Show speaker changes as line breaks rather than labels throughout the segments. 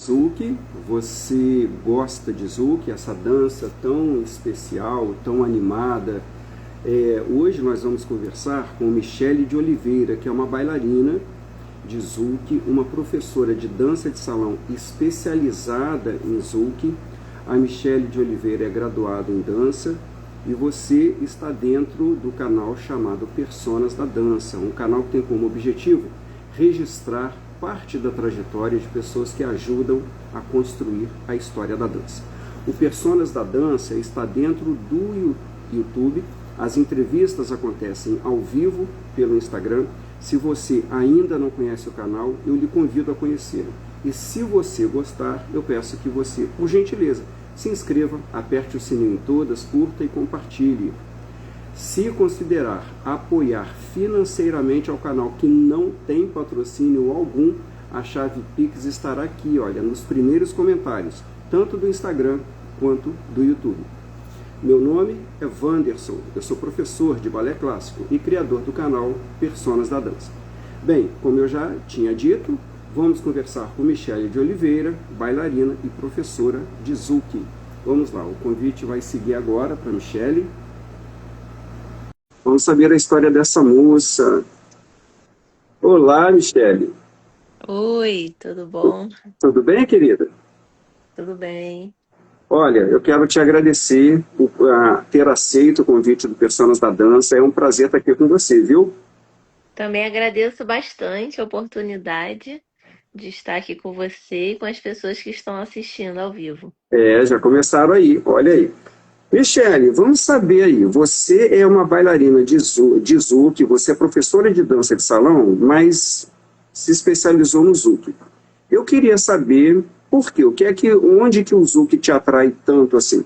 Zouk, você gosta de Zouk, essa dança tão especial, tão animada. Hoje nós vamos conversar com Michele de Oliveira, que é uma bailarina de Zouk, uma professora de dança de salão especializada em Zouk. A Michele de Oliveira é graduada em dança e você está dentro do canal chamado Personas da Dança, um canal que tem como objetivo registrar parte da trajetória de pessoas que ajudam a construir a história da dança. O Personas da Dança está dentro do YouTube, as entrevistas acontecem ao vivo pelo Instagram. Se você ainda não conhece o canal, eu lhe convido a conhecê-lo. E se você gostar, eu peço que você, por gentileza, se inscreva, aperte o sininho em todas, curta e compartilhe. Se considerar apoiar financeiramente ao canal que não tem patrocínio algum, a chave Pix estará aqui, olha, nos primeiros comentários, tanto do Instagram quanto do YouTube. Meu nome é Wanderson, eu sou professor de balé clássico e criador do canal Personas da Dança. Bem, como eu já tinha dito, vamos conversar com Michele de Oliveira, bailarina e professora de Zouk. Vamos lá, o convite vai seguir agora para Michele. Vamos saber a história dessa moça. Olá, Michele.
Oi, tudo bom?
Tudo bem, querida?
Tudo bem.
Olha, eu quero te agradecer por ter aceito o convite do Personas da Dança. É um prazer estar aqui com você, viu?
Também agradeço bastante a oportunidade de estar aqui com você e com as pessoas que estão assistindo ao vivo.
Já começaram aí, olha aí. Michele, vamos saber aí, você é uma bailarina de Zouk, você é professora de dança de salão, mas se especializou no Zouk. Eu queria saber por quê, onde que o Zouk te atrai tanto assim?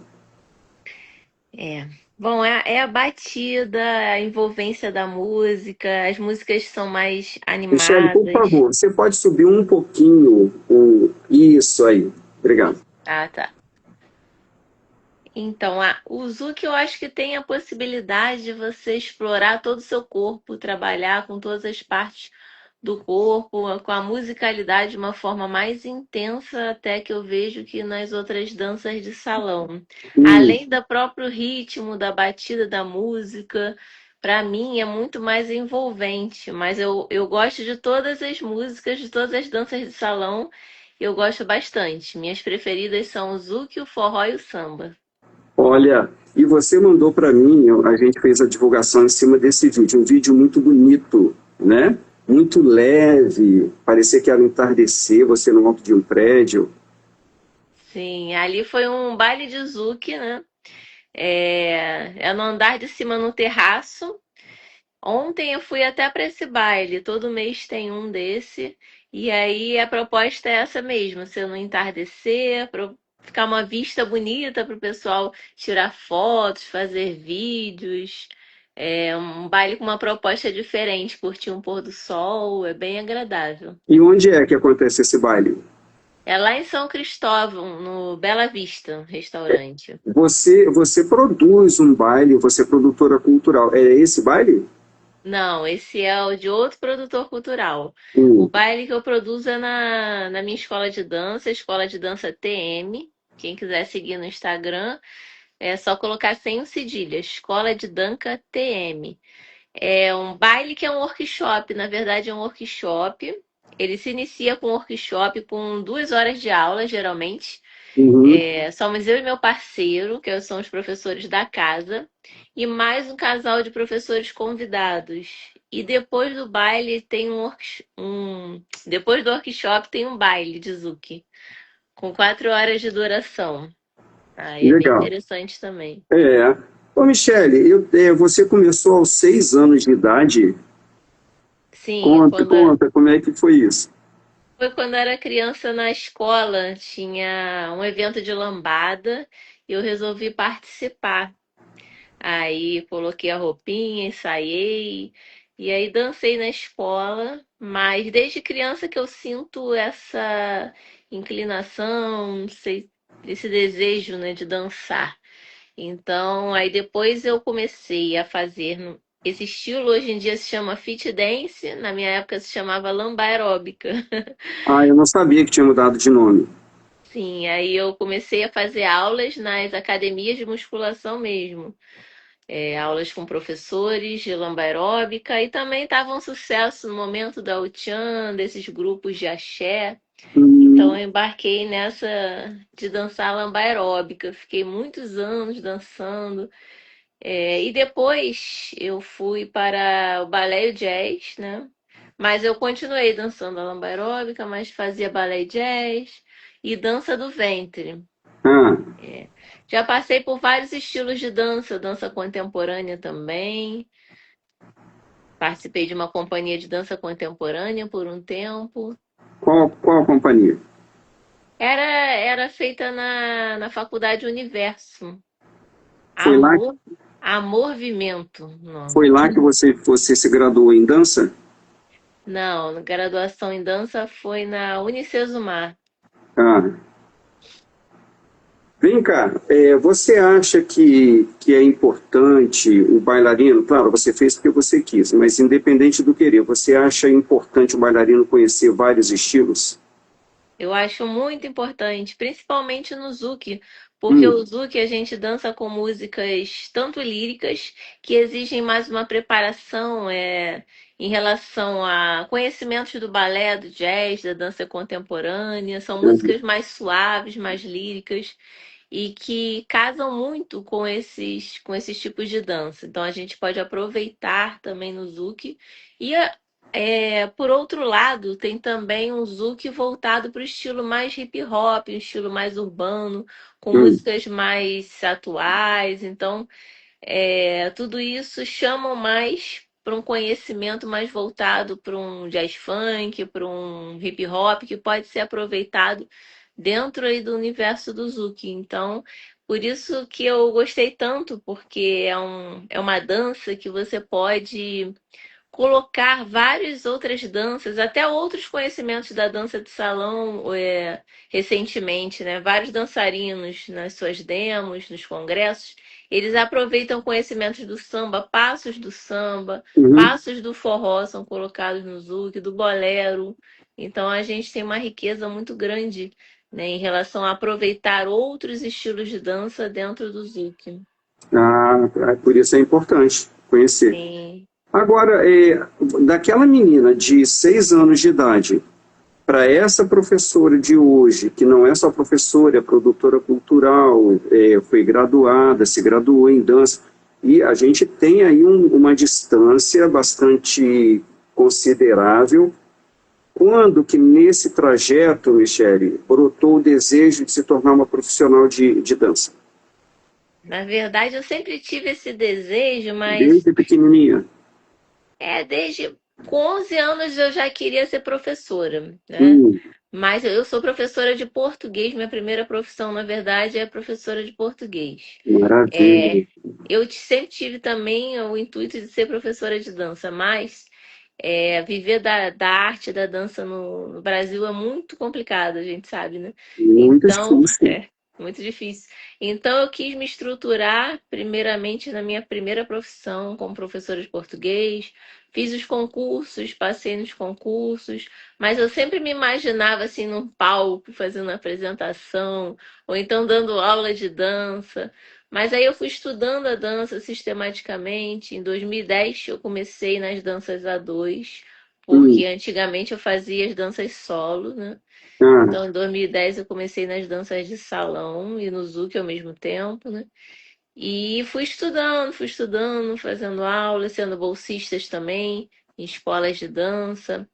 É. Bom, é a batida, a envolvência da música, as músicas são mais
Michele, por
animadas.
favor, você pode subir um pouquinho isso aí. Obrigado.
Ah, tá. Então, o Zouk eu acho que tem a possibilidade de você explorar todo o seu corpo, trabalhar com todas as partes do corpo, com a musicalidade de uma forma mais intensa até que eu vejo que nas outras danças de salão.
Hum,
Além do próprio ritmo, da batida da música, para mim é muito mais envolvente, mas eu gosto de todas as músicas, de todas as danças de salão, eu gosto bastante. Minhas preferidas são o Zouk, o forró e o samba.
olha, e você mandou para mim, a gente fez a divulgação em cima desse vídeo, um vídeo muito bonito, né? Muito leve, parecia que era um entardecer, você no alto de um prédio.
Sim, ali foi um baile de Zouk, né? É no andar de cima no terraço. Ontem eu fui até para esse baile, todo mês tem um desse, e aí a proposta é essa mesmo, ser no entardecer, para ficar uma vista bonita para o pessoal tirar fotos, fazer vídeos. É um baile com uma proposta diferente, curtir um pôr do sol, é bem agradável.
E onde é que acontece esse baile?
É lá em São Cristóvão, no Bela Vista, restaurante.
Você produz um baile, você é produtora cultural. É esse baile?
Não, esse é o de outro produtor cultural. O
Hum,
baile que eu produzo é na minha Escola de Dança TM. Quem quiser seguir no Instagram, é só colocar sem o cedilha, Escola de Dança TM. É um baile que é um workshop, na verdade é um workshop. Ele se inicia com um workshop com 2 horas de aula, geralmente.
uhum.
Somos eu e meu parceiro, que são os professores da casa, e mais um casal de professores convidados. E depois do baile tem depois do workshop tem um baile de Zouk, com 4 horas de duração. Aí é bem
Legal.
interessante também.
É. Ô, Michele, você começou aos 6 anos de idade.
Sim,
Conta, conta, como é que foi isso?
foi quando eu era criança na escola, tinha um evento de lambada e eu resolvi participar. Aí coloquei a roupinha, ensaiei, e aí dancei na escola, mas desde criança que eu sinto essa inclinação, não sei, esse desejo, né, de dançar. Então, aí depois eu comecei a fazer esse estilo, hoje em dia se chama fit dance, na minha época se chamava lamba aeróbica.
Ah, eu não sabia que tinha mudado de nome.
Sim, aí eu comecei a fazer aulas nas academias de musculação mesmo. Aulas com professores de lamba aeróbica e também estava um sucesso no momento da Uchan, desses grupos de axé. Então
Hum,
eu embarquei nessa de dançar lamba aeróbica. Fiquei muitos anos dançando. E depois eu fui para o balé e o jazz, né? Mas eu continuei dançando a lamba aeróbica, mas fazia balé e jazz e dança do ventre.
ah,
É. Já passei por vários estilos de dança, dança contemporânea também. Participei de uma companhia de dança contemporânea por um tempo.
qual a companhia?
Era feita na Faculdade Universo.
Foi lá,
Amor, Amorvimento, o
foi
nome.
lá que você se graduou em dança?
Não, graduação em dança foi na Unicesumar.
Ah, vem cá, você acha que é importante o bailarino? Claro, você fez porque você quis, mas independente do querer, você acha importante o bailarino conhecer vários estilos?
Eu acho muito importante, principalmente no Zouk, porque o
Hum,
Zouk a gente dança com músicas tanto líricas, que exigem mais uma preparação em relação a conhecimentos do balé, do jazz, da dança contemporânea. São músicas mais suaves, mais líricas e que casam muito com esses tipos de dança. Então a gente pode aproveitar também no Zouk. E por outro lado, tem também um Zouk voltado para o estilo mais hip hop, um estilo mais urbano, com
hum,
músicas mais atuais. Então, tudo isso chama mais para um conhecimento mais voltado para um jazz funk, para um hip hop, que pode ser aproveitado dentro aí do universo do Zouk. Então, por isso que eu gostei tanto, porque é uma dança que você pode colocar várias outras danças, até outros conhecimentos da dança de salão, recentemente, né? Vários dançarinos nas suas demos, nos congressos, eles aproveitam conhecimentos do samba,
uhum.
passos do forró são colocados no zouk, do bolero. Então a gente tem uma riqueza muito grande, né, em relação a aproveitar outros estilos de dança dentro do zouk.
Ah, por isso é importante conhecer.
Sim.
Agora, daquela menina de 6 anos de idade para essa professora de hoje, que não é só professora, é produtora cultural, foi graduada, se graduou em dança, e a gente tem aí uma distância bastante considerável. Quando que nesse trajeto, Michele, brotou o desejo de se tornar uma profissional de dança?
Na verdade, eu sempre tive esse desejo, mas
Desde pequenininha?
desde com 11 anos eu já queria ser professora, né?
Hum,
Mas eu sou professora de português, minha primeira profissão, na verdade, é professora de português.
maravilha.
É, eu sempre tive também o intuito de ser professora de dança, mas viver da arte da dança no Brasil é muito complicado, a gente sabe, né?
Muito
Então,
difícil.
muito difícil. Então, eu quis me estruturar, primeiramente, na minha primeira profissão como professora de português. Fiz os concursos, passei nos concursos, mas eu sempre me imaginava assim num palco, fazendo apresentação, ou então dando aula de dança. Mas aí eu fui estudando a dança sistematicamente. Em 2010 eu comecei nas danças a dois, porque
Hum,
antigamente eu fazia as danças solo, né?
ah,
Então, em 2010 eu comecei nas danças de salão e no Zouk ao mesmo tempo, né? E fui estudando, fazendo aulas, sendo bolsistas também em escolas de dança.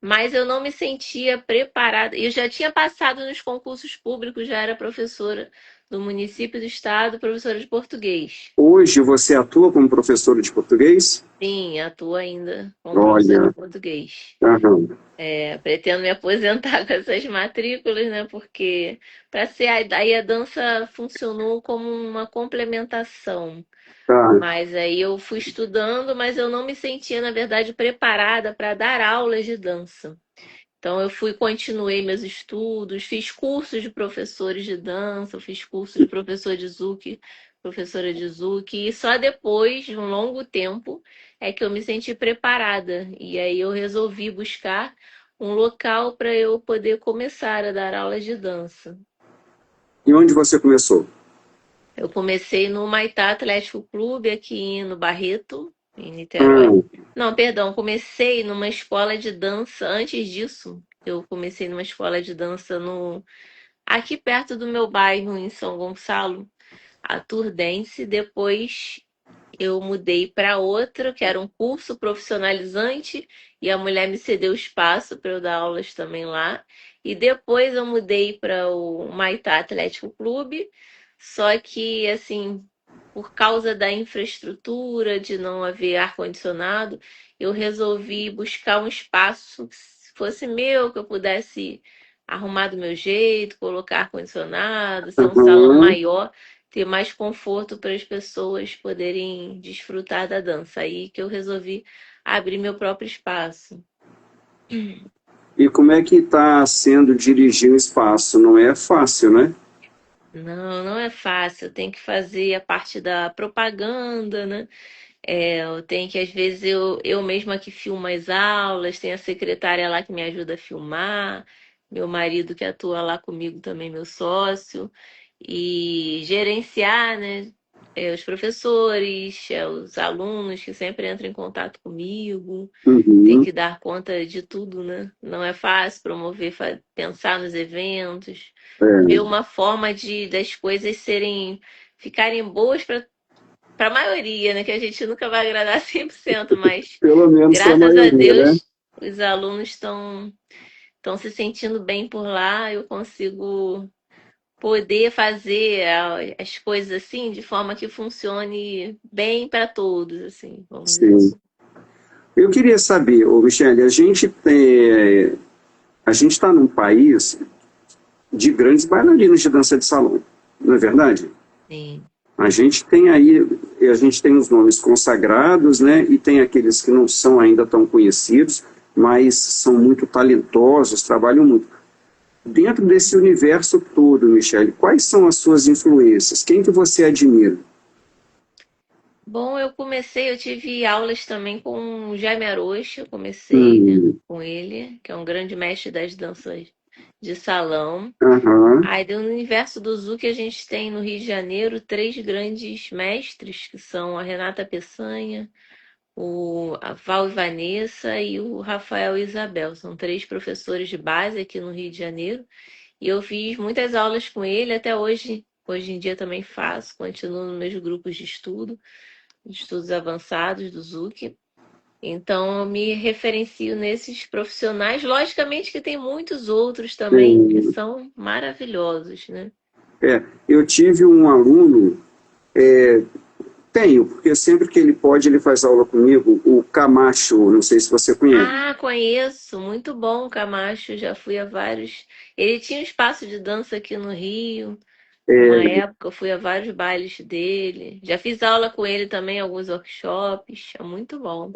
Mas eu não me sentia preparada. Eu já tinha passado nos concursos públicos, já era professora do município do estado, professora de português.
hoje você atua como professora de português?
Sim, atuo ainda como professora de
Olha,
português.
aham,
Pretendo me aposentar com essas matrículas, né? Porque para ser aí a dança funcionou como uma complementação.
tá.
Mas aí eu fui estudando, mas eu não me sentia, na verdade, preparada para dar aulas de dança. Então eu continuei meus estudos, fiz cursos de professores de dança, fiz curso de professor de Zouk, professora de Zouk, e só depois de um longo tempo é que eu me senti preparada. E aí eu resolvi buscar um local para eu poder começar a dar aulas de dança.
E onde você começou?
Eu comecei no Maitá Atlético Clube, aqui no Barreto, em Niterói.
Ah,
Não, perdão, comecei numa escola de dança. Antes disso, eu comecei numa escola de dança aqui perto do meu bairro, em São Gonçalo, a Tour Dance. Depois eu mudei para outra, que era um curso profissionalizante, e a mulher me cedeu espaço para eu dar aulas também lá. E depois eu mudei para o Maitá Atlético Clube, só que, assim, por causa da infraestrutura, de não haver ar-condicionado, eu resolvi buscar um espaço que fosse meu, que eu pudesse arrumar do meu jeito, colocar ar-condicionado, ser um salão
aham.
maior, ter mais conforto para as pessoas poderem desfrutar da dança. Aí que eu resolvi abrir meu próprio espaço.
E como é que está sendo dirigir o espaço? Não é fácil, né?
Não, não é fácil. Tem que fazer a parte da propaganda, né? Eu tenho que, às vezes, eu mesma que filmo as aulas, tem a secretária lá que me ajuda a filmar, meu marido que atua lá comigo também, meu sócio, e gerenciar, né, os professores, os alunos que sempre entram em contato comigo, tem
Uhum.
que dar conta de tudo, né? Não é fácil promover, pensar nos eventos, ver
É,
uma forma das coisas ficarem boas para a maioria, né? Que a gente nunca vai agradar 100%, mas
pelo menos para a
graças a
maioria, né?
Deus os alunos estão se sentindo bem por lá. Eu consigo poder fazer as coisas assim de forma que funcione bem para todos, assim, vamos dizer
Sim.
assim.
Eu queria saber, ô Michele, a gente está num país de grandes bailarinos de dança de salão, não é verdade?
Sim.
A gente tem aí, a gente tem os nomes consagrados, né? E tem aqueles que não são ainda tão conhecidos, mas são muito talentosos, trabalham muito. Dentro desse universo todo, Michele, quais são as suas influências? Quem que você admira?
Bom, eu tive aulas também com o Jaime Arocha, eu comecei, né,
Hum,
com ele, que é um grande mestre das danças de salão.
aham,
Aí, no universo do Zouk, a gente tem no Rio de Janeiro três grandes mestres, que são a Renata Peçanha, a Val e Vanessa e o Rafael e Isabel. São três professores de base aqui no Rio de Janeiro. E eu fiz muitas aulas com ele até hoje. Hoje em dia também faço, continuo nos meus grupos de estudos avançados do Zouk. Então, eu me referencio nesses profissionais. Logicamente que tem muitos outros também que
sim.
são maravilhosos, né?
Eu tive um aluno, tenho, porque sempre que ele pode, ele faz aula comigo, o Camacho, não sei se você conhece.
Ah, conheço, muito bom, Camacho. Já fui a vários. Ele tinha um espaço de dança aqui no Rio. Uma época eu fui a vários bailes dele. Já fiz aula com ele também, alguns workshops. É muito bom.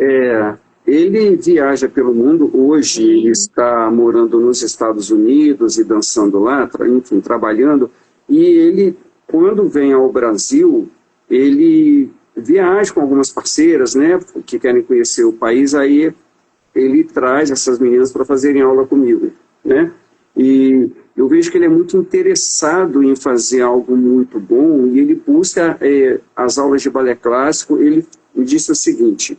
Ele viaja pelo mundo, hoje ele
Sim.
está morando nos Estados Unidos e dançando lá, enfim, trabalhando, e ele, quando vem ao Brasil, ele viaja com algumas parceiras, né, que querem conhecer o país, aí ele traz essas meninas para fazerem aula comigo, né, e eu vejo que ele é muito interessado em fazer algo muito bom, e ele busca as aulas de balé clássico. Ele me disse o seguinte: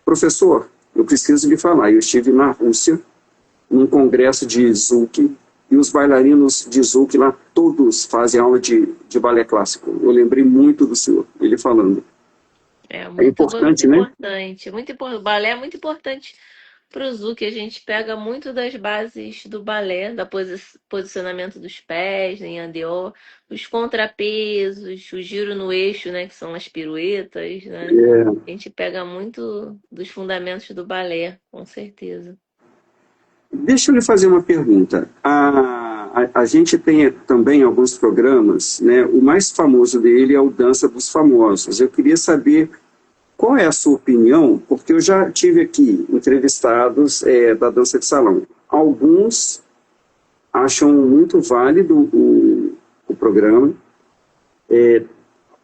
professor, eu preciso lhe falar, eu estive na Rússia, num congresso de Zouk, e os bailarinos de Zouk lá, todos fazem aula de balé clássico. Eu lembrei muito do senhor, ele falando.
É
É
muito
importante, né?
importante. O balé é muito importante para o Zouk. A gente pega muito das bases do balé, da posicionamento dos pés em andeó, os contrapesos, o giro no eixo, né, que são as piruetas, né? A gente pega muito dos fundamentos do balé, com certeza.
Deixa eu lhe fazer uma pergunta. A gente tem também alguns programas, né? O mais famoso dele é o Dança dos Famosos. Eu queria saber qual é a sua opinião, porque eu já tive aqui entrevistados da dança de salão. Alguns acham muito válido o programa,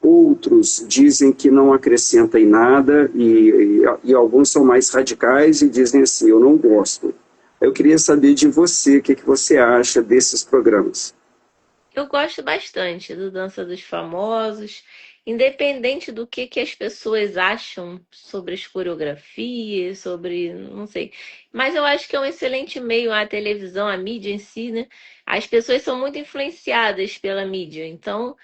outros dizem que não acrescenta em nada, e alguns são mais radicais e dizem assim: eu não gosto. Eu queria saber de você, o que você acha desses programas.
Eu gosto bastante do Dança dos Famosos, independente do que as pessoas acham sobre as coreografias, sobre, não sei. Mas eu acho que é um excelente meio a televisão, a mídia em si, né? As pessoas são muito influenciadas pela mídia, então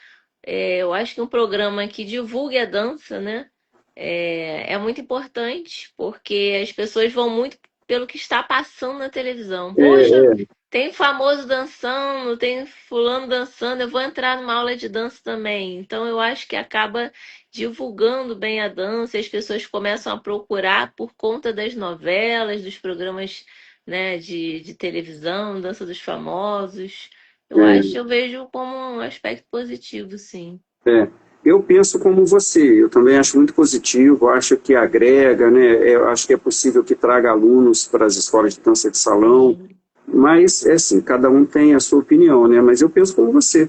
eu acho que um programa que divulgue a dança, né, é muito importante, porque as pessoas vão muito pelo que está passando na televisão. Poxa,
É,
tem famoso dançando, tem fulano dançando, eu vou entrar numa aula de dança também. Então eu acho que acaba divulgando bem a dança, e as pessoas começam a procurar por conta das novelas, dos programas, né, de televisão, Dança dos Famosos.
é,
Eu vejo como um aspecto positivo, sim.
é. Eu penso como você, eu também acho muito positivo, acho que agrega, né? Eu acho que é possível que traga alunos para as escolas de dança de salão,
Sim.
mas, é assim, cada um tem a sua opinião, né? Mas eu penso como você.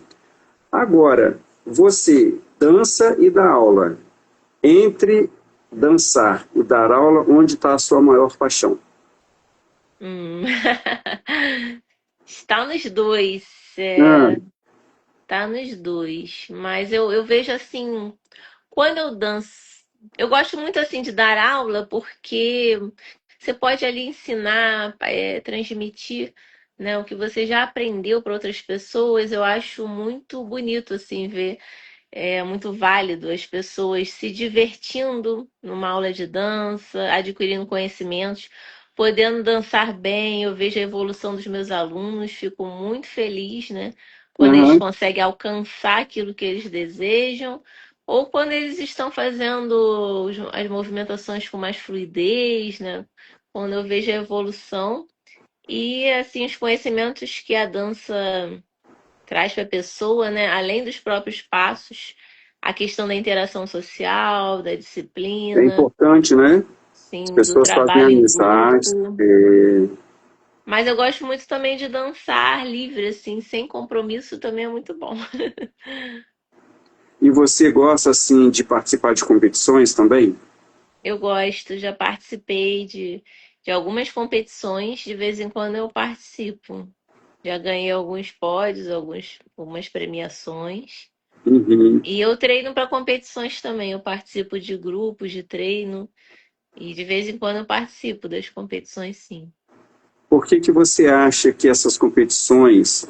Agora, você dança e dá aula. Entre dançar e dar aula, onde está a sua maior paixão?
Hum. Está nos dois.
Ah,
Tá nos dois. Mas eu vejo assim, quando eu danço, eu gosto muito assim de dar aula porque você pode ali ensinar, transmitir, né, o que você já aprendeu para outras pessoas. Eu acho muito bonito assim ver, é muito válido as pessoas se divertindo numa aula de dança, adquirindo conhecimentos, podendo dançar bem. Eu vejo a evolução dos meus alunos, fico muito feliz, né? Quando eles
aham.
conseguem alcançar aquilo que eles desejam, ou quando eles estão fazendo as movimentações com mais fluidez, né? Quando eu vejo a evolução e assim os conhecimentos que a dança traz para a pessoa, né? Além dos próprios passos, a questão da interação social, da
É
disciplina,
importante, né? As
sim, do
pessoas fazem
trabalho em
amizades.
grupo. Mas eu gosto muito também de dançar livre, assim, sem compromisso também é muito bom.
E você gosta, assim, de participar de competições também?
Eu gosto, já participei de algumas competições, de vez em quando eu participo. Já ganhei alguns pódios, algumas premiações.
Uhum.
E eu treino para competições também. Eu participo de grupos de treino e de vez em quando eu participo das competições, sim.
Por que que você acha que essas competições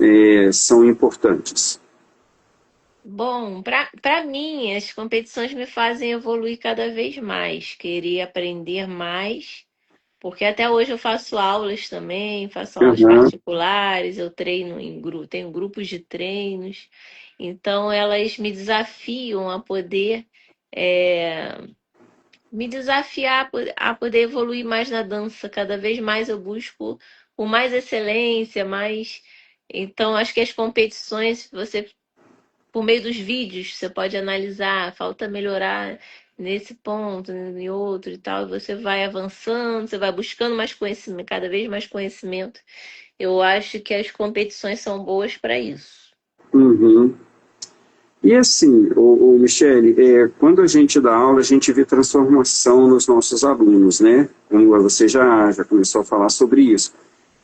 são importantes?
Bom, para mim, as competições me fazem evoluir cada vez mais, querer aprender mais, porque até hoje eu faço aulas também, faço aulas
Aham,
particulares, eu treino em grupo, tenho grupos de treinos, então elas me desafiam a poder é, me desafiar a poder evoluir mais na dança. Cada vez mais eu busco por mais excelência, mais. Então, acho que as competições, você, por meio dos vídeos, você pode analisar, falta melhorar nesse ponto, em outro e tal. Você vai avançando, você vai buscando mais conhecimento, cada vez mais conhecimento. Eu acho que as competições são boas para isso.
uhum. E assim, Michele, quando a gente dá aula, a gente vê transformação nos nossos alunos, né? Como você já começou a falar sobre isso.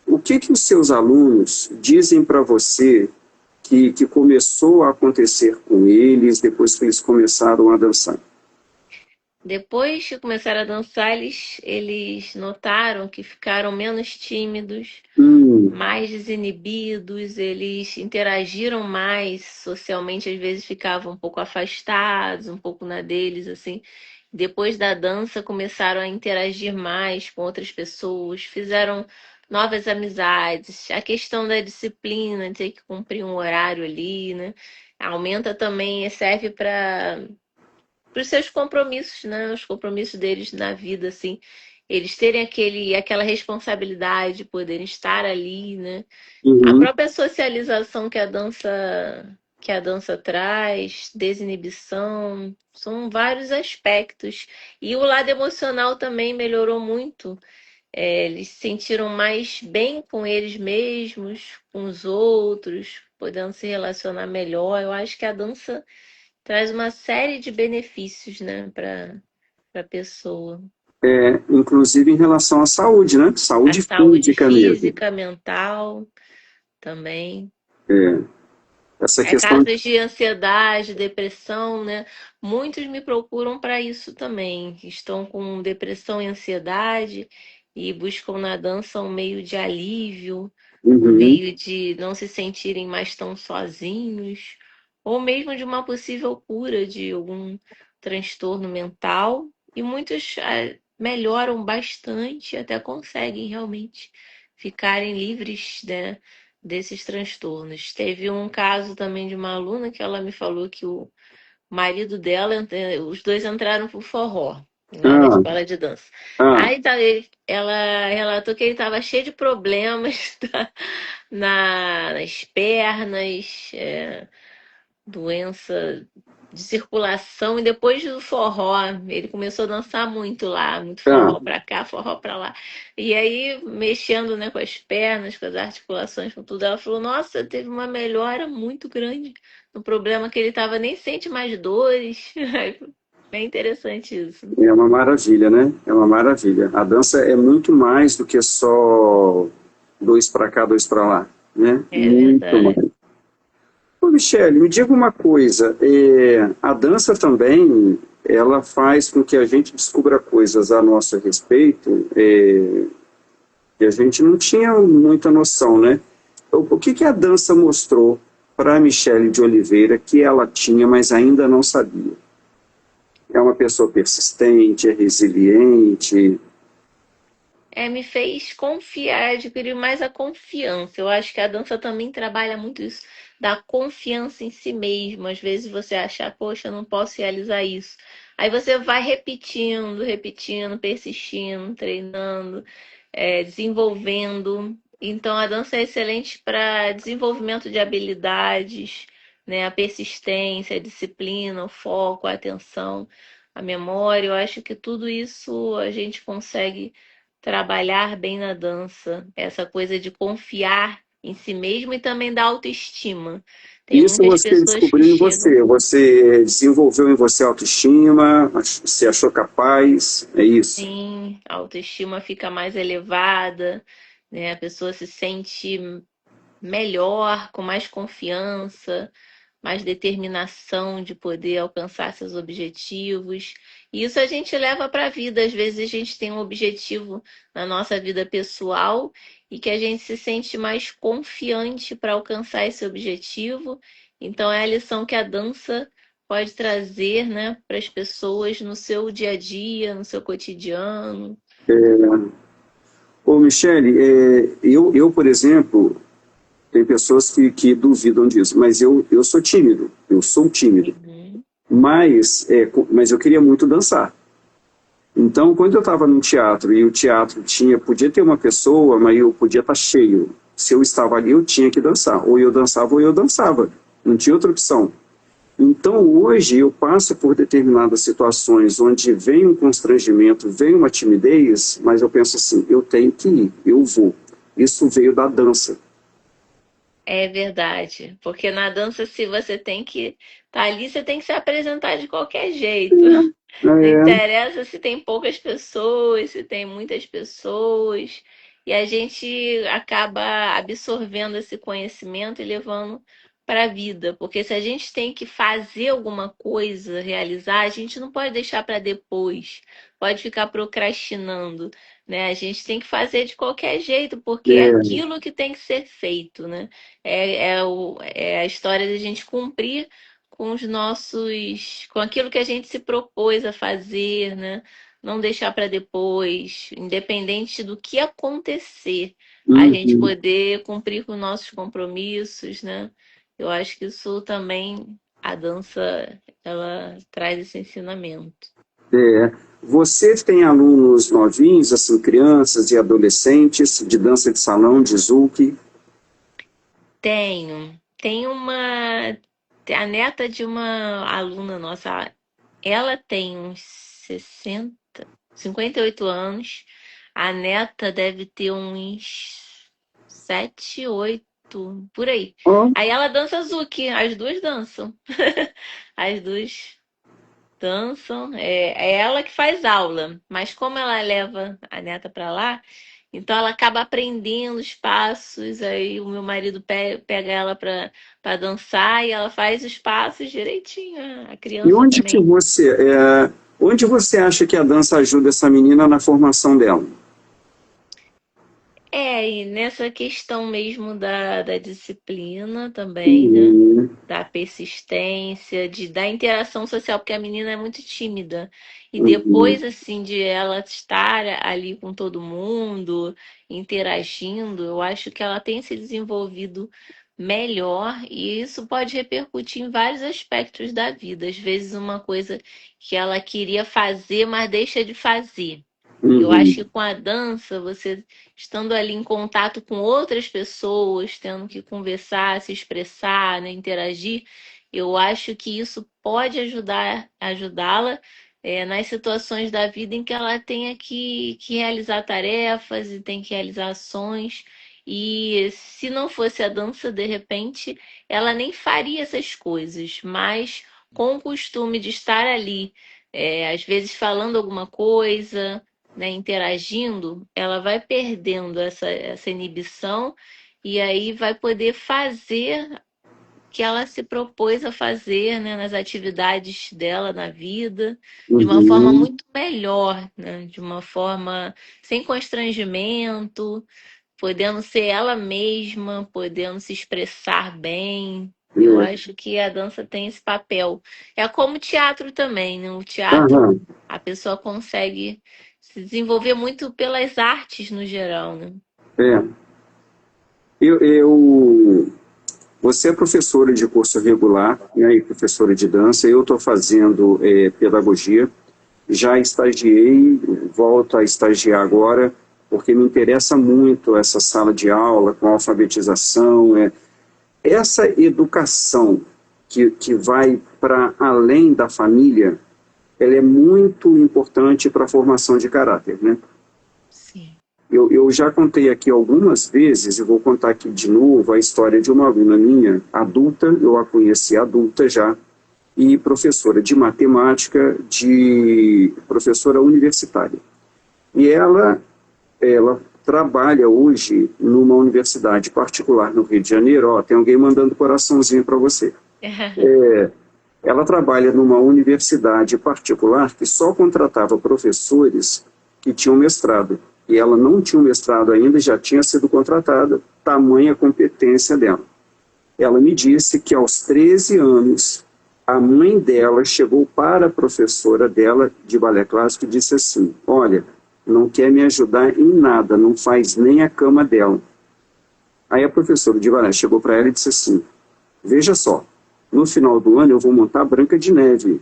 O que que os seus alunos dizem para você que começou a acontecer com eles depois que eles começaram a dançar?
Depois que começaram a dançar, eles notaram que ficaram menos tímidos,
Hum,
mais desinibidos, eles interagiram mais socialmente, às vezes ficavam um pouco afastados, um pouco na deles, assim. Depois da dança, começaram a interagir mais com outras pessoas, fizeram novas amizades. A questão da disciplina, ter que cumprir um horário ali, né? Aumenta também, serve para os seus compromissos, né? Os compromissos deles na vida, assim. Eles terem aquela responsabilidade de poderem estar ali, né? A
uhum,
própria socialização que a dança traz, desinibição, são vários aspectos. E o lado emocional também melhorou muito. Eles se sentiram mais bem com eles mesmos, com os outros, podendo se relacionar melhor. Eu acho que a dança traz uma série de benefícios, né, para a pessoa.
inclusive em relação à saúde, né?
A
Saúde
saúde
física mesmo.
física, mental também.
essa questão.
Casos de ansiedade, depressão, né? Muitos me procuram para isso também. Estão com depressão e ansiedade e buscam na dança um meio de alívio, um
Uhum,
meio de não se sentirem mais tão sozinhos, ou mesmo de uma possível cura de algum transtorno mental. E muitos melhoram bastante, até conseguem realmente ficarem livres, né, desses transtornos. Teve um caso também de uma aluna que ela me falou que o marido dela, os dois entraram pro forró, lá na
ah,
escola de dança.
ah,
Aí tá, ela relatou que ele estava cheio de problemas nas pernas, doença de circulação, e depois do forró, ele começou a dançar muito lá, muito
ah.
forró pra cá, forró pra lá. E aí, mexendo, né, com as pernas, com as articulações, com tudo, ela falou: Nossa, teve uma melhora muito grande no problema que ele tava, nem sente mais dores. Bem interessante isso.
É uma maravilha, né? É uma maravilha. A dança é muito mais do que só dois para cá, dois para lá, né?
É
Muito
verdade.
mais. Ô, Michele, me diga uma coisa. A dança também, ela faz com que a gente descubra coisas a nosso respeito, que a gente não tinha muita noção, né? O que que a dança mostrou para a Michele de Oliveira que ela tinha, mas ainda não sabia? É uma pessoa persistente, é resiliente.
Me fez confiar, adquirir mais a confiança. Eu acho que a dança também trabalha muito isso, da confiança em si mesmo. Às vezes você acha, poxa, eu não posso realizar isso. Aí você vai repetindo, repetindo, persistindo, treinando, desenvolvendo. Então a dança é excelente para desenvolvimento de habilidades, né? A persistência, a disciplina, o foco, a atenção, a memória. Eu acho que tudo isso a gente consegue trabalhar bem na dança, essa coisa de confiar em si mesmo e também da autoestima. Tem
Isso
muitas
você
pessoas que
descobriu em
chegam.
você. Você desenvolveu em você autoestima, se achou capaz, é isso.
Sim, a autoestima fica mais elevada, né? A pessoa se sente melhor, com mais confiança, mais determinação de poder alcançar seus objetivos. E isso a gente leva para a vida. Às vezes a gente tem um objetivo na nossa vida pessoal e que a gente se sente mais confiante para alcançar esse objetivo. Então é a lição que a dança pode trazer, né, para as pessoas no seu dia a dia, no seu cotidiano.
Ô, Michele, por exemplo, tem pessoas que duvidam disso, mas eu sou tímido, eu sou tímido,
Uhum.
mas eu queria muito dançar. Então, quando eu estava no teatro e o teatro podia ter uma pessoa, mas eu podia estar cheio. Se eu estava ali, eu tinha que dançar. Ou eu dançava ou eu dançava. Não tinha outra opção. Então, hoje, eu passo por determinadas situações onde vem um constrangimento, vem uma timidez, mas eu penso assim: eu tenho que ir, eu vou. Isso veio da dança.
É verdade, porque na dança, se você tem que estar ali, você tem que se apresentar de qualquer jeito. Não
É,
interessa se tem poucas pessoas, se tem muitas pessoas. E a gente acaba absorvendo esse conhecimento e levando para a vida. Porque se a gente tem que fazer alguma coisa, realizar, a gente não pode deixar para depois. Pode ficar procrastinando, né? A gente tem que fazer de qualquer jeito, porque é
é,
aquilo que tem que ser feito, né? É a história de a gente cumprir com os nossos, com aquilo que a gente se propôs a fazer, né? Não deixar para depois, independente do que acontecer, a gente
uhum.
poder cumprir com nossos compromissos, né? Eu acho que isso também a dança ela traz esse ensinamento.
É. Você tem alunos novinhos, assim, crianças e adolescentes, de dança de salão, de zouk?
Tenho a neta de uma aluna nossa, ela tem uns 58 anos. A neta deve ter uns 7, 8 por aí.
Oh,
Aí ela dança Zouk, as duas dançam. As duas dançam. É ela que faz aula, mas como ela leva a neta pra lá, Então ela acaba aprendendo os passos, aí o meu marido pega ela para dançar e ela faz os passos direitinho. A
E
criança também.
onde você acha que a dança ajuda essa menina na formação dela?
E nessa questão mesmo da disciplina também, né?
Uhum,
Da persistência, da interação social, porque a menina é muito tímida. E
uhum,
depois, assim, de ela estar ali com todo mundo, interagindo, eu acho que ela tem se desenvolvido melhor e isso pode repercutir em vários aspectos da vida. Às vezes, uma coisa que ela queria fazer, mas deixa de fazer. E eu acho que
uhum,
com a dança, você estando ali em contato com outras pessoas, tendo que conversar, se expressar, né, interagir, eu acho que isso pode ajudá-la nas situações da vida em que ela tenha que realizar tarefas e tem que realizar ações. E se não fosse a dança, de repente, ela nem faria essas coisas, mas com o costume de estar ali, às vezes falando alguma coisa, né, interagindo, ela vai perdendo essa inibição e aí vai poder fazer o que ela se propôs a fazer, né, nas atividades dela na vida, de uma forma
uhum.
muito melhor, né, de uma forma sem constrangimento, podendo ser ela mesma, podendo se expressar bem. Eu
É.
acho que a dança tem esse papel. É como o teatro também, né? O teatro,
Aham,
a pessoa consegue se desenvolver muito pelas artes no geral, né?
é. Eu, você é professora de curso regular, né, e professora de dança, eu estou fazendo pedagogia, já estagiei, volto a estagiar agora, porque me interessa muito essa sala de aula com alfabetização, essa educação que vai para além da família, ela é muito importante para a formação de caráter, né?
Sim.
Eu já contei aqui algumas vezes, e vou contar aqui de novo, a história de uma aluna minha, adulta, eu a conheci adulta já, e professora de matemática, de professora universitária. E ela trabalha hoje numa universidade particular no Rio de Janeiro. Ó, tem alguém mandando coraçãozinho para você. Ela trabalha numa universidade particular que só contratava professores que tinham mestrado. E ela não tinha um mestrado ainda, já tinha sido contratada, tamanha competência dela. Ela me disse que aos 13 anos, a mãe dela chegou para a professora dela de balé clássico e disse assim: Olha, não quer me ajudar em nada, não faz nem a cama dela. Aí a professora de balé chegou para ela e disse assim: Veja só, no final do ano eu vou montar a Branca de Neve.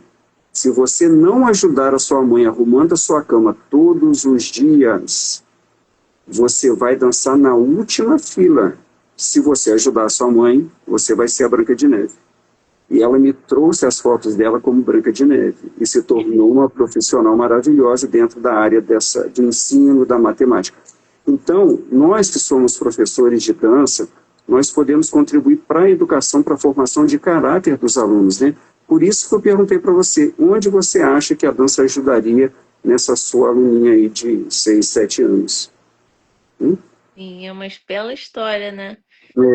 Se você não ajudar a sua mãe arrumando a sua cama todos os dias, você vai dançar na última fila. Se você ajudar a sua mãe, você vai ser a Branca de Neve. E ela me trouxe as fotos dela como Branca de Neve e se tornou uma profissional maravilhosa dentro da área do ensino da matemática. Então, nós que somos professores de dança, nós podemos contribuir para a educação, para a formação de caráter dos alunos, né? Por isso que eu perguntei para você, onde você acha que a dança ajudaria nessa sua aluninha aí de 6, 7 anos? Hum?
Sim, é uma bela história, né?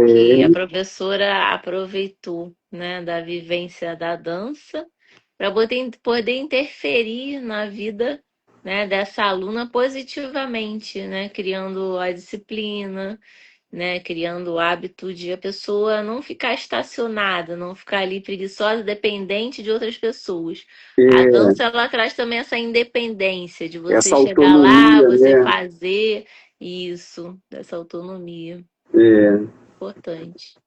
Que a
É,
professora aproveitou, né, da vivência da dança para poder interferir na vida, né, dessa aluna positivamente, né, criando a disciplina, né, criando o hábito de a pessoa não ficar estacionada, não ficar ali preguiçosa, dependente de outras pessoas. A
é,
dança ela traz também essa independência de você
essa
chegar lá,
autonomia,
você
né?
fazer isso, dessa autonomia.
É,
Importante.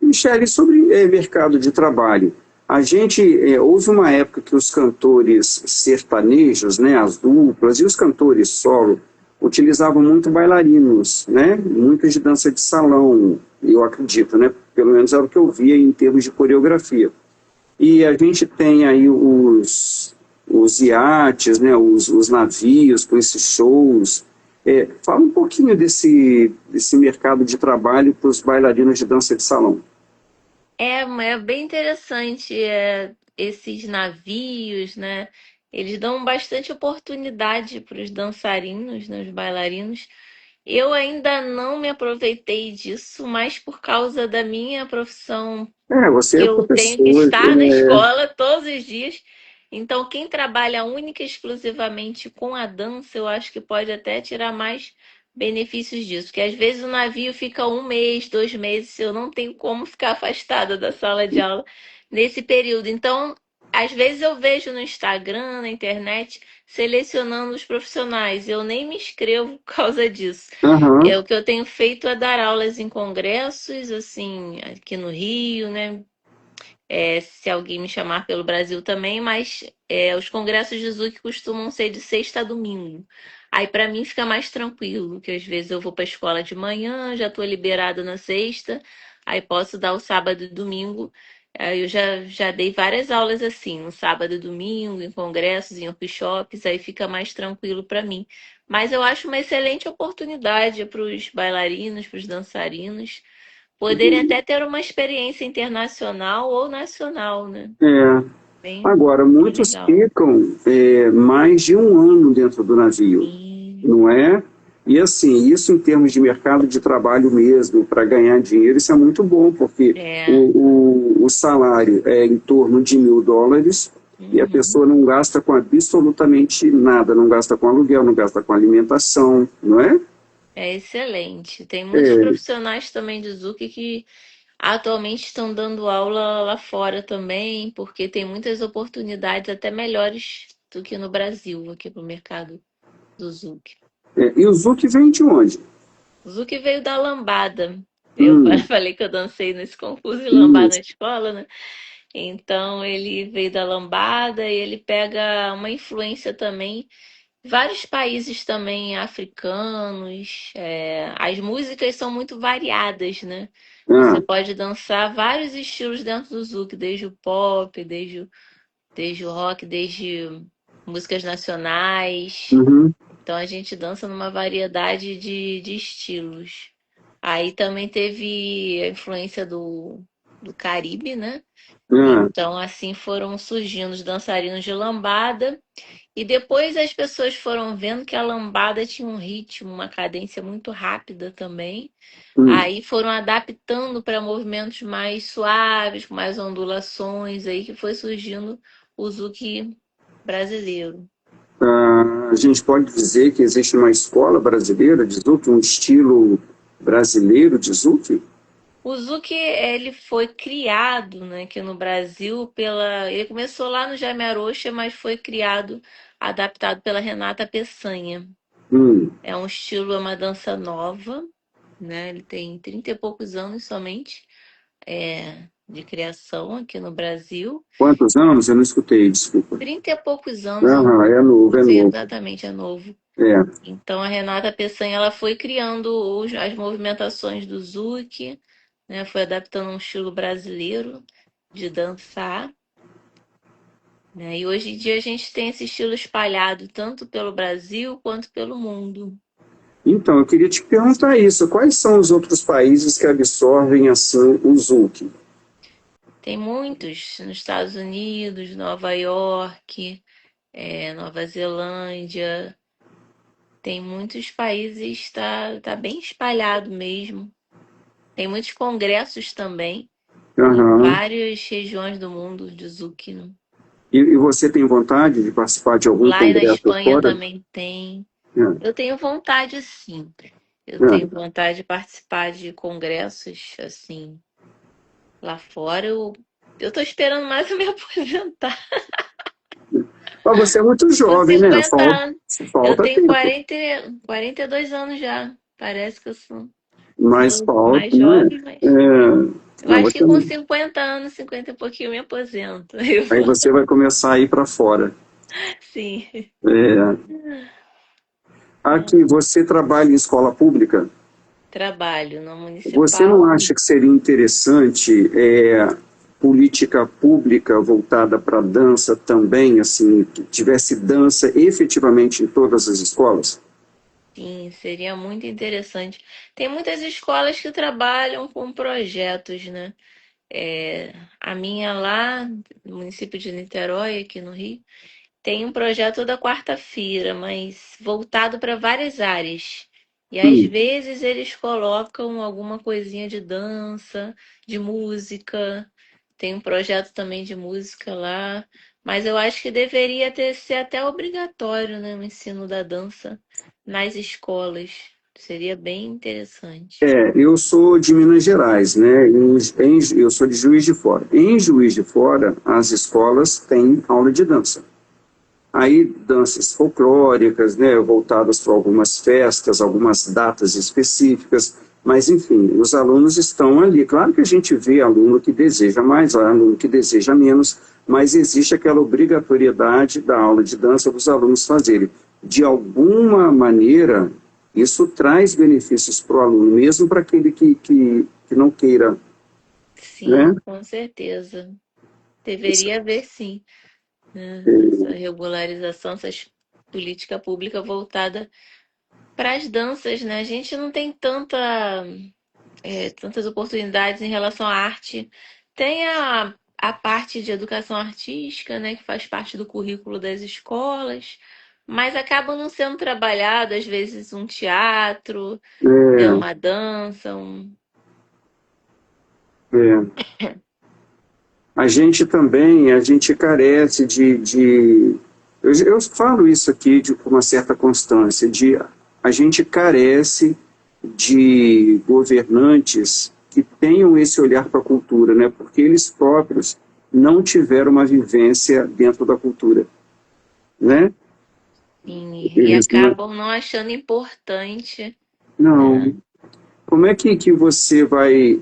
Michele, sobre mercado de trabalho, a gente houve uma época que os cantores sertanejos, né, as duplas e os cantores solo utilizavam muito bailarinos, né, muitas de dança de salão, eu acredito, né, pelo menos era o que eu via em termos de coreografia. E a gente tem aí os iates, né, os navios com esses shows. Fala um pouquinho desse mercado de trabalho para os bailarinos de dança de salão.
É bem interessante esses navios, né? Eles dão bastante oportunidade para os dançarinos, né, os bailarinos, Eu ainda não me aproveitei disso, mas por causa da minha profissão
Você
que
é
eu tenho que
professor,
estar na escola todos os dias. Então, quem trabalha única e exclusivamente com a dança, eu acho que pode até tirar mais benefícios disso. Porque às vezes o navio fica um mês, 2 meses, eu não tenho como ficar afastada da sala de aula nesse período. Então, às vezes eu vejo no Instagram, na internet, selecionando os profissionais. Eu nem me inscrevo por causa disso.
aham,
O que eu tenho feito é dar aulas em congressos, assim, aqui no Rio, né? Se alguém me chamar pelo Brasil também, mas os congressos de Zuc costumam ser de sexta a domingo. Aí para mim fica mais tranquilo, que às vezes eu vou para a escola de manhã, já estou liberada na sexta, aí posso dar o sábado e domingo. Aí eu já dei várias aulas assim, no sábado e domingo, em congressos, em workshops, aí fica mais tranquilo para mim. Mas eu acho uma excelente oportunidade para os bailarinos, para os dançarinos poderem até ter uma experiência internacional ou nacional, né?
é.
Bem,
Agora,
bem
muitos
legal.
ficam mais de um ano dentro do navio,
Sim,
não é? E assim, isso em termos de mercado de trabalho mesmo, para ganhar dinheiro, isso é muito bom, porque
é.
o salário é em torno de US$ 1.000 e a
Uhum.
pessoa não gasta com absolutamente nada, não gasta com aluguel, não gasta com alimentação, não é?
É excelente. Tem muitos
É,
profissionais também de Zuc que atualmente estão dando aula lá fora também, porque tem muitas oportunidades até melhores do que no Brasil, aqui para o mercado do Zuc.
e o Zuc vem de onde?
O Zuc veio da lambada. Eu
Hum,
falei que eu dancei nesse concurso de lambada na
isso.
escola, né? Então ele veio da lambada e ele pega uma influência também, vários países também africanos. As músicas são muito variadas, né? Você
Ah,
pode dançar vários estilos dentro do Zouk, desde o pop, desde o rock, desde músicas nacionais.
uhum,
Então a gente dança numa variedade de estilos. Aí também teve a influência do Caribe, né?
ah.
Então, assim foram surgindo os dançarinos de lambada, e depois as pessoas foram vendo que a lambada tinha um ritmo, uma cadência muito rápida também.
Hum.
Aí foram adaptando para movimentos mais suaves, com mais ondulações, aí que foi surgindo o zouk brasileiro.
A gente pode dizer que existe uma escola brasileira de Zouk, um estilo brasileiro de Zouk?
O zouk, ele foi criado, né, aqui no Brasil pela. Ele começou lá no Jaime Arocha, mas foi criado, adaptado pela Renata Peçanha.
Hum.
É um estilo, é uma dança nova, né? Ele tem 30 e poucos anos somente de criação aqui no Brasil.
Quantos anos? Eu não escutei, desculpa.
30 e poucos anos, eu
Aham, é novo,
não
é
sei
novo.
exatamente, é novo.
É.
Então a Renata Peçanha ela foi criando as movimentações do zouk, né? Foi adaptando um estilo brasileiro de dançar, né? E hoje em dia a gente tem esse estilo espalhado tanto pelo Brasil quanto pelo mundo.
Então, eu queria te perguntar isso. Quais são os outros países que absorvem assim o Zouk?
Tem muitos nos Estados Unidos, Nova York, Nova Zelândia. Tem muitos países, tá bem espalhado mesmo. Tem muitos congressos também em
Aham.
várias regiões do mundo de Zucchino.
E você tem vontade de participar de algum
Lá e na
congresso
Espanha
fora?
também tem.
É.
Eu tenho vontade, sim. Eu tenho
É.
vontade de participar de congressos assim lá fora. Eu tô esperando mais eu me aposentar.
Mas você é muito
Com
jovem, né?
50 anos. Eu
Falta
tenho
tempo.
42 anos já. Parece que eu
Mas
sou
falta,
mais
não é?
jovem, mas eu
Não,
acho
você
que com
não.
50 anos, 50 e pouquinho, eu me aposento.
Aí você vai começar a ir para fora.
Sim.
É, aqui, você trabalha em escola pública?
Trabalho no
Você não
municipal.
acha que seria interessante política pública voltada para dança também, assim, que tivesse dança efetivamente em todas as escolas?
Sim, seria muito interessante. Tem muitas escolas que trabalham com projetos, né? A minha lá, no município de Niterói, aqui no Rio, tem um projeto da quarta-feira, mas voltado para várias áreas. E às
Hum.
vezes eles colocam alguma coisinha de dança, de música. Tem um projeto também de música lá. Mas eu acho que deveria ser até obrigatório, né, o ensino da dança nas escolas. Seria bem interessante.
Eu sou de Minas Gerais, né? Eu sou de Juiz de Fora. Em Juiz de Fora, as escolas têm aula de dança. Aí, danças folclóricas, né, voltadas para algumas festas, algumas datas específicas, mas, enfim, os alunos estão ali. Claro que a gente vê aluno que deseja mais, aluno que deseja menos, mas existe aquela obrigatoriedade da aula de dança dos alunos fazerem. De alguma maneira, isso traz benefícios para o aluno, mesmo para aquele que não queira, né?
Sim, com certeza. Deveria haver sim, né, essa regularização, essa política pública voltada para as danças, né? A gente não tem tantas oportunidades em relação à arte. Tem a parte de educação artística, né, que faz parte do currículo das escolas, mas acaba não sendo trabalhado, às vezes, um teatro, né,
É,
uma dança, um...
é. A gente carece eu falo isso aqui com uma certa constância, a gente carece de governantes que tenham esse olhar para a cultura, né? Porque eles próprios não tiveram uma vivência dentro da cultura, né?
E
Eles não,
acabam não achando importante,
não.
né?
Como é que você vai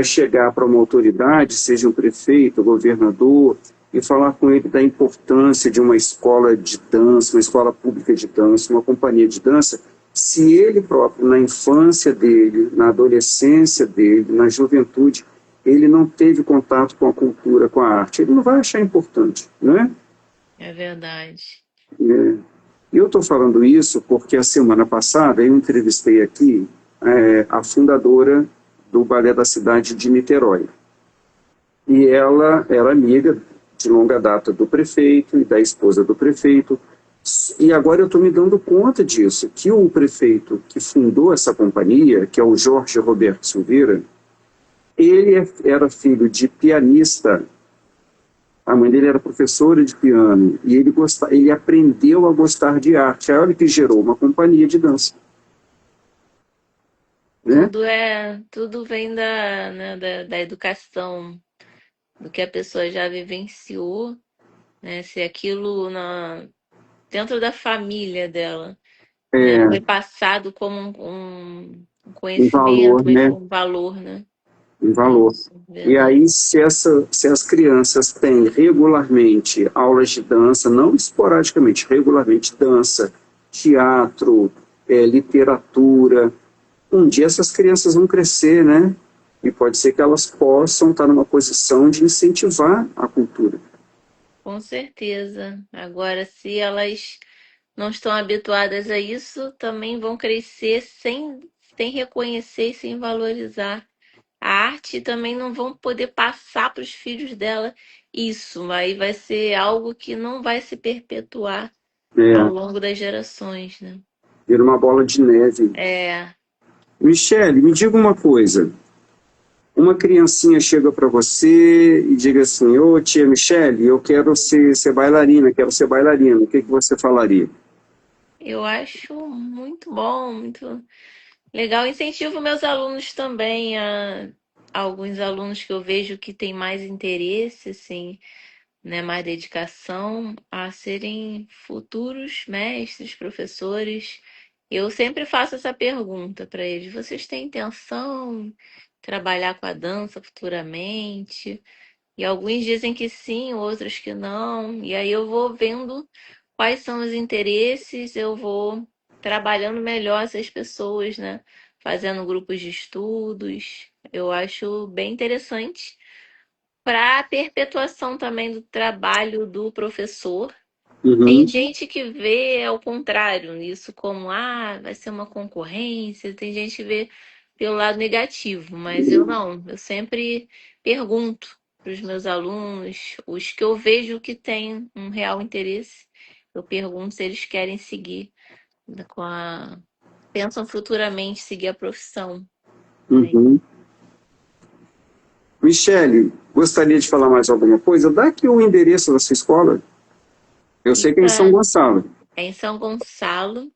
chegar para uma autoridade, seja um prefeito, um governador, e falar com ele da importância de uma escola de dança, uma escola pública de dança, uma companhia de dança, se ele próprio, na infância dele, na adolescência dele, na juventude, ele não teve contato com a cultura, com a arte, ele não vai achar importante, né?
É verdade.
E eu estou falando isso porque a semana passada eu entrevistei aqui a fundadora do Balé da Cidade de Niterói. E ela era amiga de longa data do prefeito e da esposa do prefeito. E agora eu estou me dando conta disso, que o prefeito que fundou essa companhia, que é o Jorge Roberto Silveira, era filho de pianista. A mãe dele era professora de piano e ele aprendeu a gostar de arte. Aí olha que gerou uma companhia de dança, né?
Tudo vem da educação, do que a pessoa já vivenciou, né? Se aquilo dentro da família dela, né?
É
Foi passado como um
um
conhecimento,
valor, né?
um valor, né?
Um valor.
Isso,
E aí,
verdade.
se as crianças têm regularmente aulas de dança, não esporadicamente, regularmente dança, teatro, literatura, um dia essas crianças vão crescer, né? E pode ser que elas possam estar numa posição de incentivar a cultura.
Com certeza. Agora, se elas não estão habituadas a isso, também vão crescer sem reconhecer e sem valorizar a arte, e também não vão poder passar para os filhos dela isso. Aí vai ser algo que não vai se perpetuar ao
É,
longo das gerações, né?
vira uma bola de neve.
É,
Michele, me diga uma coisa. Uma criancinha chega para você e diga assim: ô tia Michele, eu quero ser bailarina, quero ser bailarina. O que você falaria?
eu acho muito bom, muito legal. Incentivo meus alunos também alguns alunos que eu vejo que têm mais interesse, assim, né, mais dedicação a serem futuros mestres, professores. Eu sempre faço essa pergunta para eles: vocês têm intenção de trabalhar com a dança futuramente? E alguns dizem que sim, outros que não. E aí eu vou vendo quais são os interesses, eu vou trabalhando melhor essas pessoas, né? Fazendo grupos de estudos. Eu acho bem interessante para a perpetuação também do trabalho do professor. Tem
Uhum.
gente que vê ao contrário isso como, vai ser uma concorrência. Tem gente que vê pelo lado negativo, mas eu não. Eu sempre pergunto para os meus alunos, os que eu vejo que têm um real interesse, eu pergunto se eles querem seguir com pensam futuramente seguir a profissão. Né?
Uhum. Michele, gostaria de falar mais alguma coisa? Dá aqui o endereço da sua escola. Eu sei que é em São
Fica
Gonçalo.
em São Gonçalo,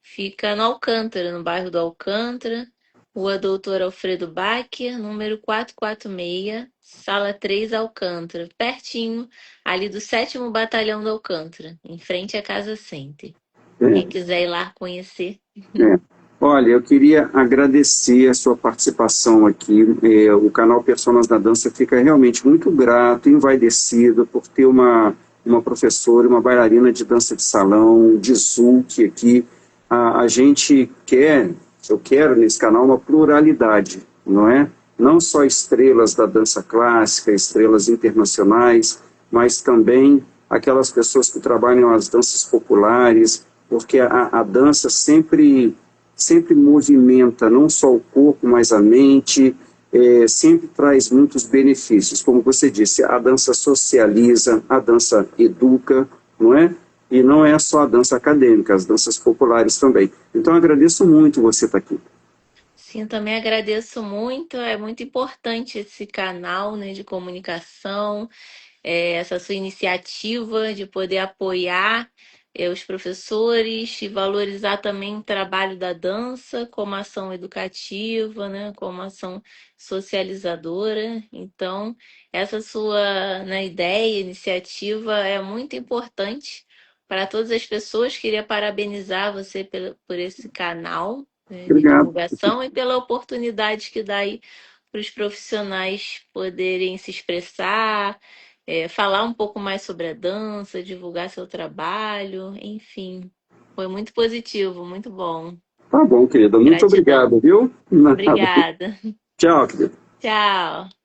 fica no Alcântara, no bairro do Alcântara, Rua Doutor Alfredo Bacher, número 446, Sala 3, Alcântara, pertinho ali do 7º Batalhão do Alcântara, em frente à Casa Center. Quem
É,
quiser ir lá conhecer.
é. Olha, eu queria agradecer a sua participação aqui. O canal Personas da Dança fica realmente muito grato, envaidecido por ter uma professora, uma bailarina de dança de salão, de zouk aqui. A gente quer, eu quero nesse canal uma pluralidade, não é? Não só estrelas da dança clássica, estrelas internacionais, mas também aquelas pessoas que trabalham as danças populares, porque a dança sempre movimenta não só o corpo, mas a mente, sempre traz muitos benefícios. Como você disse, a dança socializa, a dança educa, não é? E não é só a dança acadêmica, as danças populares também. Então, agradeço muito você estar aqui.
Sim, também agradeço muito. É muito importante esse canal, né, de comunicação, essa sua iniciativa de poder apoiar os professores e valorizar também o trabalho da dança como ação educativa, né, como ação socializadora. Então, essa sua, né, ideia, iniciativa é muito importante para todas as pessoas. Queria parabenizar você por esse canal, né, de
Obrigado.
divulgação e pela oportunidade que dá aí para os profissionais poderem se expressar, falar um pouco mais sobre a dança, divulgar seu trabalho, enfim. Foi muito positivo, muito bom.
Tá bom, querida. Muito obrigado,
Gratidão.
viu? Nada.
Obrigada.
Tchau, querida.
Tchau.